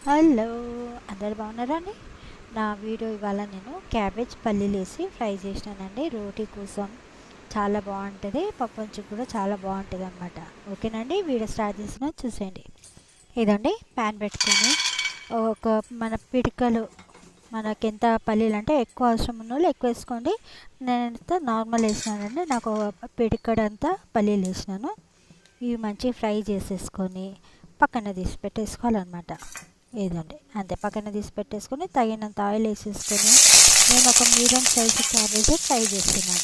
Hello, అందరు బాగున్నారా అండి? నా వీడియో ఇవాళ నేను క్యాబేజ్ పల్లీలు వేసి ఫ్రై చేసినానండి రోటీ కోసం. చాలా బాగుంటుంది, పప్పుంచు కూడా చాలా బాగుంటుంది అనమాట. ఓకేనండి, వీడియో స్టార్ట్ చేసిన చూసేయండి. ఇదండి ప్యాన్ పెట్టుకొని ఒక మన పిడికలు, మనకి ఎంత పల్లీలు అంటే ఎక్కువ అవసరం ఉన్న వాళ్ళు ఎక్కువ వేసుకోండి. నేనంతా నార్మల్ వేసినానండి, నాకు పిడికడంతా పల్లీలు వేసినాను. ఇవి మంచిగా ఫ్రై చేసేసుకొని పక్కన తీసి పెట్టేసుకోవాలన్నమాట. ఇదండి అంతే, పక్కన తీసి పెట్టేసుకొని తగినంత ఆయిల్ వేసేసుకొని నేను ఒక మీడియం సైజు క్యాబేజ్ ఫ్రై చేస్తున్నాను.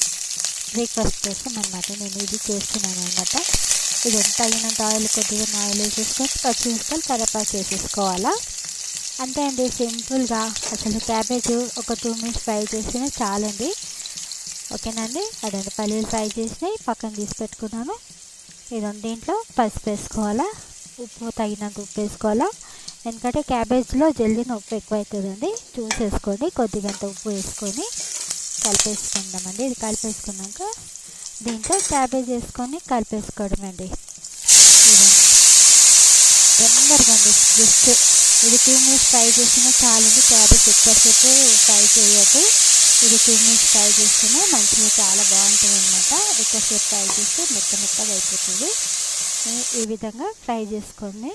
బ్రేక్ఫాస్ట్ కోసం అనమాట నేను ఇది చేస్తున్నాను అనమాట. ఇదంతా తగినంత ఆయిల్, కొద్దిగా ఆయిల్ వేసేసుకొని పచ్చిమిరపకాయలు, కరివేపాకు వేసేసుకోవాలా. అంతే అండి, సింపుల్గా. అసలు క్యాబేజ్ ఒక 2 మినిట్స్ ఫ్రై చేసినా చాలండి. ఓకేనండి, అదండి పల్లీలు ఫ్రై చేసినాయి పక్కన తీసి పెట్టుకున్నాను. ఇదండి దీంట్లో పసుపు వేసుకోవాలా, ఉప్పు తగినంత ఉప్పు వేసుకోవాలా. ఎందుకంటే క్యాబేజ్లో జల్దీన ఉప్పు ఎక్కువ అవుతుందండి, చూసేసుకోండి. కొద్దిగంత ఉప్పు వేసుకొని కలిపేసుకుందామండి. ఇది కలిపేసుకున్నాక దీంట్లో క్యాబేజ్ వేసుకొని కలిపేసుకోవడం అండి. తొందరగా అండి, జస్ట్ ఇది 2 మినిట్స్ ఫ్రై చేసినా చాలండి. క్యాబేజ్ ఎక్కువసేపు ఫ్రై చేయొద్దు. ఇది 2 మినిట్స్ ఫ్రై చేస్తేనే మంచిగా చాలా బాగుంటుంది అనమాట. ఎక్కువసేపు ఫ్రై చేస్తే మెత్తగా అయిపోతుంది. ఈ విధంగా ఫ్రై చేసుకోండి.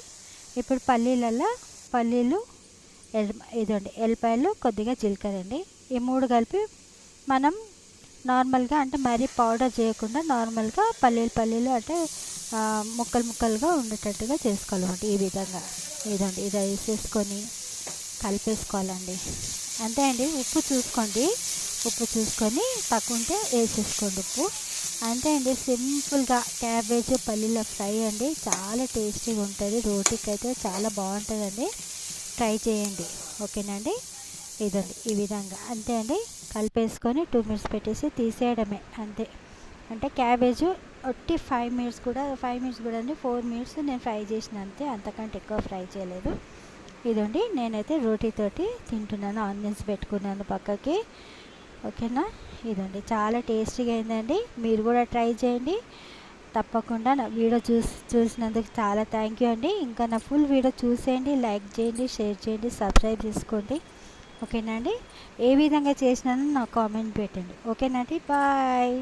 ఇప్పుడు పల్లీలు, ఇదండి ఎల్లిపాయలు, కొద్దిగా జీలకర్ర అండి. ఈ 3 కలిపి మనం నార్మల్గా, అంటే మరీ పౌడర్ చేయకుండా నార్మల్గా పల్లీలు అంటే ముక్కలుగా ఉండేటట్టుగా చేసుకోవాలన్నమాట. ఈ విధంగా ఇదండి, ఇది వేసేసుకొని కలిపేసుకోవాలండి. అంతే అండి. ఉప్పు చూసుకొని తక్కువ ఉంటే వేసేసుకోండి ఉప్పు. అంతే అండి, సింపుల్గా క్యాబేజ్ పల్లీల ఫ్రై అండి. చాలా టేస్టీగా ఉంటుంది, రోటీకి అయితే చాలా బాగుంటుందండి. ట్రై చేయండి. ఓకేనండి, ఇదండి ఈ విధంగా అంతే అండి. కలిపేసుకొని 2 మినిట్స్ పెట్టేసి తీసేయడమే అంతే. అంటే క్యాబేజ్ ఒట్టి 5 మినిట్స్ కూడా అండి, 4 మినిట్స్ నేను ఫ్రై చేసిన అంతే, అంతకంటే ఎక్కువ ఫ్రై చేయలేదు. ఇదండి నేనైతే రోటీతోటి తింటున్నాను, ఆనియన్స్ పెట్టుకున్నాను పక్కకి. ఓకేనా, ఇదండి చాలా టేస్టీగా అయిందండి. మీరు కూడా ట్రై చేయండి తప్పకుండా. నా వీడియో చూసినందుకు చాలా థ్యాంక్ యూ అండి. ఇంకా నా ఫుల్ వీడియో చూసేయండి, లైక్ చేయండి, షేర్ చేయండి, సబ్స్క్రైబ్ చేసుకోండి. ఓకేనా అండి, ఏ విధంగా చేసినానో నాకు కామెంట్ పెట్టండి. ఓకేనా అండి, బాయ్.